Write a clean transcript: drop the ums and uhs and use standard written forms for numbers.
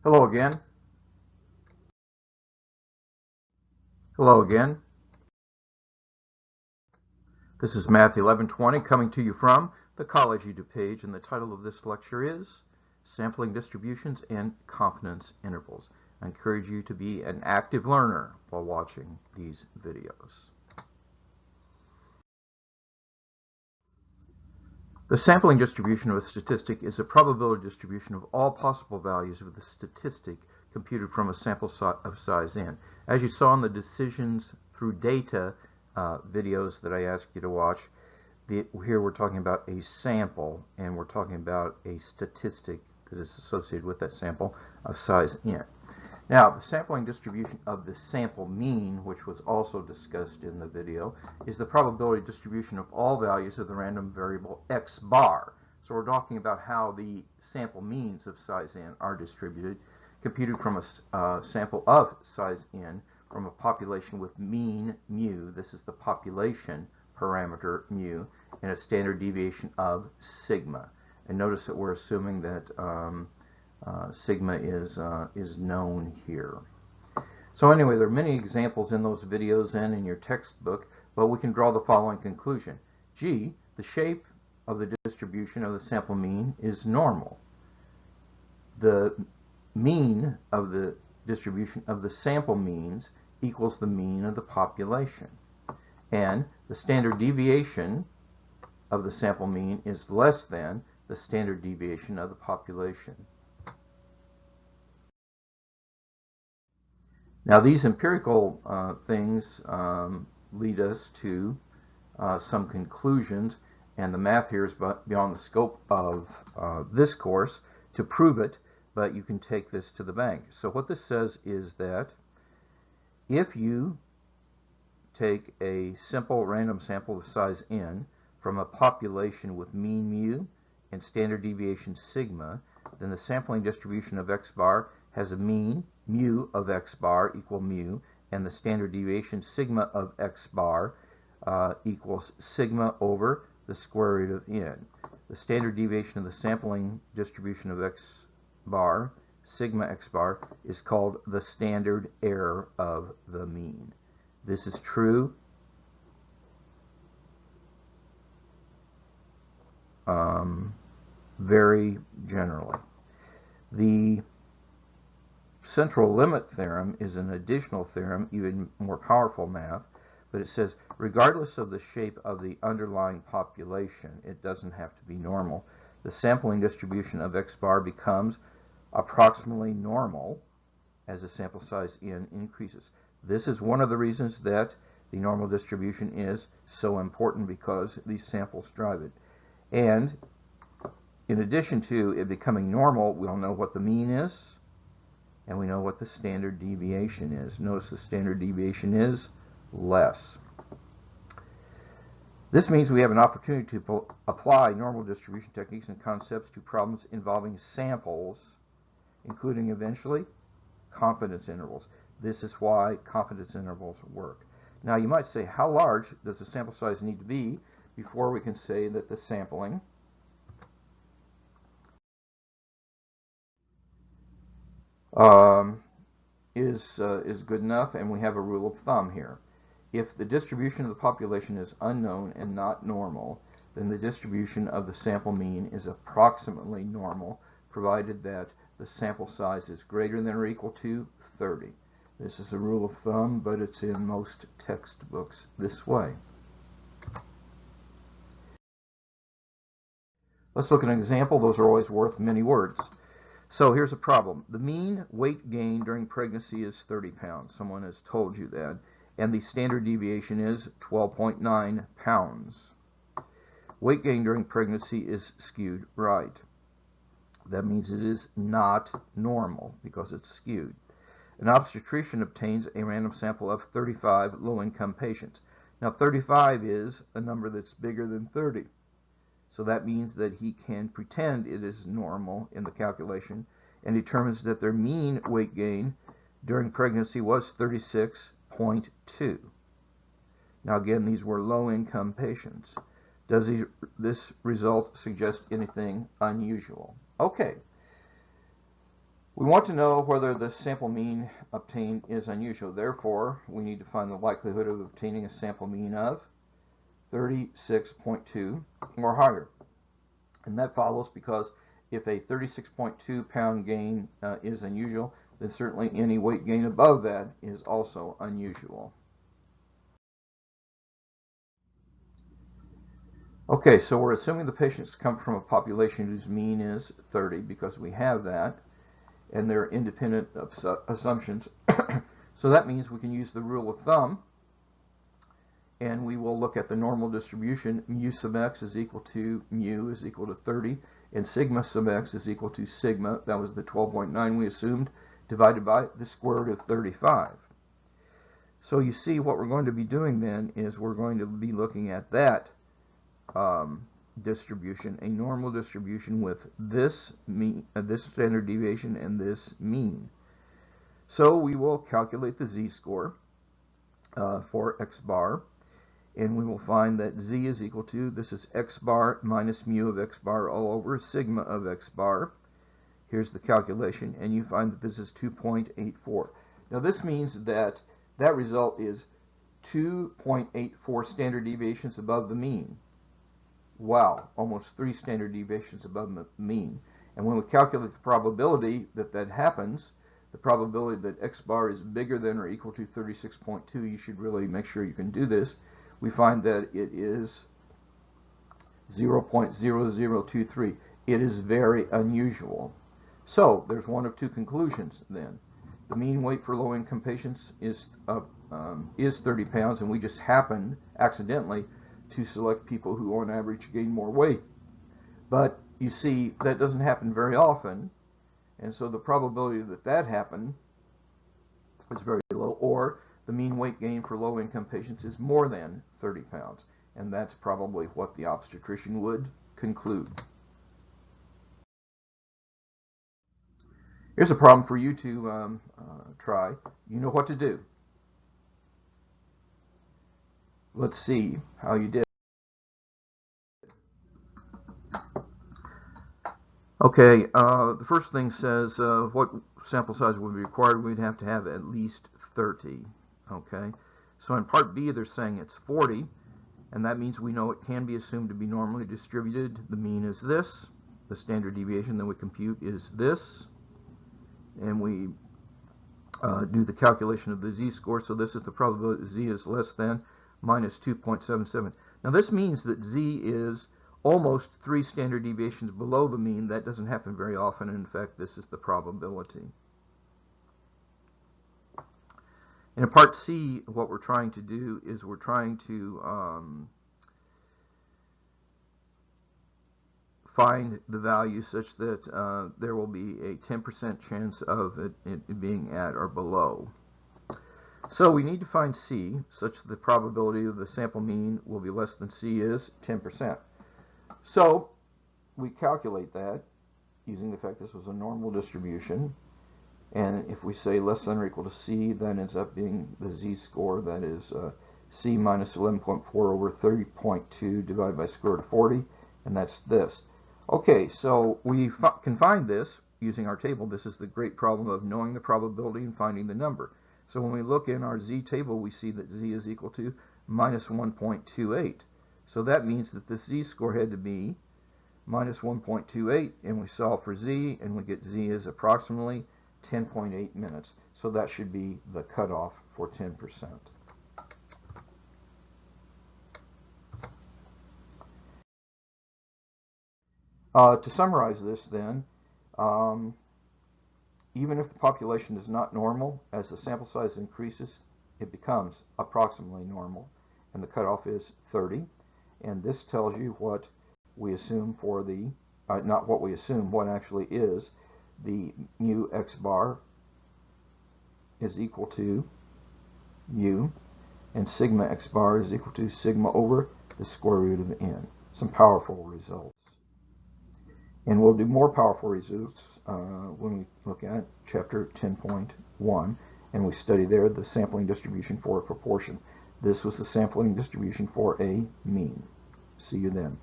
Hello again. Hello again. This is Math 1120 coming to you from the College Edu page, and the title of this lecture is Sampling Distributions and Confidence Intervals. I encourage you to be an active learner while watching these videos. The sampling distribution of a statistic is a probability distribution of all possible values of the statistic computed from a sample of size n. As you saw in the decisions through data videos that I asked you to watch, here we're talking about a sample, and we're talking about a statistic that is associated with that sample of size n. Now, the sampling distribution of the sample mean, which was also discussed in the video, is the probability distribution of all values of the random variable x bar. So we're talking about how the sample means of size n are distributed, computed from a sample of size n from a population with mean mu. This is the population parameter mu, and a standard deviation of sigma. And notice that we're assuming that sigma is known here. So anyway, there are many examples in those videos and in your textbook, but we can draw the following conclusion. G, the shape of the distribution of the sample mean is normal. The mean of the distribution of the sample means equals the mean of the population. And the standard deviation of the sample mean is less than the standard deviation of the population. Now, these empirical things lead us to some conclusions, and the math here is beyond the scope of this course to prove it, but you can take this to the bank. So what this says is that if you take a simple random sample of size n from a population with mean mu and standard deviation sigma, then the sampling distribution of x bar has a mean mu of x bar equal mu, and the standard deviation sigma of x bar equals sigma over the square root of n. The standard deviation of the sampling distribution of x bar, sigma x bar, is called the standard error of the mean. This is true very generally. The central limit theorem is an additional theorem, even more powerful math, but it says regardless of the shape of the underlying population, it doesn't have to be normal, the sampling distribution of x bar becomes approximately normal as the sample size n increases. This is one of the reasons that the normal distribution is so important, because these samples drive it. And in addition to it becoming normal, we'll know what the mean is, and we know what the standard deviation is. Notice the standard deviation is less. This means we have an opportunity to apply normal distribution techniques and concepts to problems involving samples, including eventually confidence intervals. This is why confidence intervals work. Now you might say, how large does the sample size need to be before we can say that the sampling is good enough? And we have a rule of thumb here. If the distribution of the population is unknown and not normal, then the distribution of the sample mean is approximately normal, provided that the sample size is greater than or equal to 30. This is a rule of thumb, but it's in most textbooks this way. Let's look at an example. Those are always worth many words. So here's a problem. The mean weight gain during pregnancy is 30 pounds. Someone has told you that. And the standard deviation is 12.9 pounds. Weight gain during pregnancy is skewed right. That means it is not normal because it's skewed. An obstetrician obtains a random sample of 35 low-income patients. Now 35 is a number that's bigger than 30. So that means that he can pretend it is normal in the calculation and determines that their mean weight gain during pregnancy was 36.2. Now again, these were low-income patients. Does this result suggest anything unusual? Okay. We want to know whether the sample mean obtained is unusual. Therefore, we need to find the likelihood of obtaining a sample mean of 36.2 or higher. And that follows because if a 36.2 pound gain is unusual, then certainly any weight gain above that is also unusual. Okay, so we're assuming the patients come from a population whose mean is 30 because we have that, and they're independent assumptions. So that means we can use the rule of thumb, and we will look at the normal distribution. Mu sub x is equal to mu is equal to 30, and sigma sub x is equal to sigma, that was the 12.9 we assumed, divided by the square root of 35. So you see what we're going to be doing then is we're going to be looking at that distribution, a normal distribution with this mean, this standard deviation and this mean. So we will calculate the z-score for x bar, and we will find that z is equal to, this is x bar minus mu of x bar all over sigma of x bar. Here's the calculation, and you find that this is 2.84. Now this means that that result is 2.84 standard deviations above the mean. Wow, almost 3 standard deviations above the mean. And when we calculate the probability that that happens, the probability that x bar is bigger than or equal to 36.2, you should really make sure you can do this. We find that it is 0.0023. It is very unusual. So there's one of two conclusions then. The mean weight for low-income patients is 30 pounds, and we just happened accidentally to select people who on average gain more weight. But you see, that doesn't happen very often, and so the probability that that happened is very low. Or the mean weight gain for low-income patients is more than 30 pounds, and that's probably what the obstetrician would conclude. Here's a problem for you to try. You know what to do. Let's see how you did. Okay, the first thing says what sample size would be required. We'd have to have at least 30. Okay, so in part B they're saying it's 40, and that means we know it can be assumed to be normally distributed. The mean is this. The standard deviation that we compute is this, and we do the calculation of the z-score. So this is the probability that z is less than minus 2.77. Now this means that z is almost 3 standard deviations below the mean. That doesn't happen very often. In fact, this is the probability. And in part C, what we're trying to do is we're trying to find the value such that there will be a 10% chance of it being at or below. So we need to find C such that the probability of the sample mean will be less than C is 10%. So we calculate that using the fact this was a normal distribution, and if we say less than or equal to C, that ends up being the z-score, that is C minus 11.4 over 30.2 divided by square root of 40, and that's this. Okay, so we can find this using our table. This is the great problem of knowing the probability and finding the number. So when we look in our z table, we see that z is equal to minus 1.28. So that means that the z-score had to be minus 1.28, and we solve for z, and we get z is approximately 10.8 minutes. So that should be the cutoff for 10%. To summarize this then, even if the population is not normal, as the sample size increases, it becomes approximately normal, and the cutoff is 30. And this tells you what we assume for the, not what we assume, what actually is the mu x bar is equal to mu, and sigma x bar is equal to sigma over the square root of n. Some powerful results. And we'll do more powerful results when we look at chapter 10.1, and we study there the sampling distribution for a proportion. This was the sampling distribution for a mean. See you then.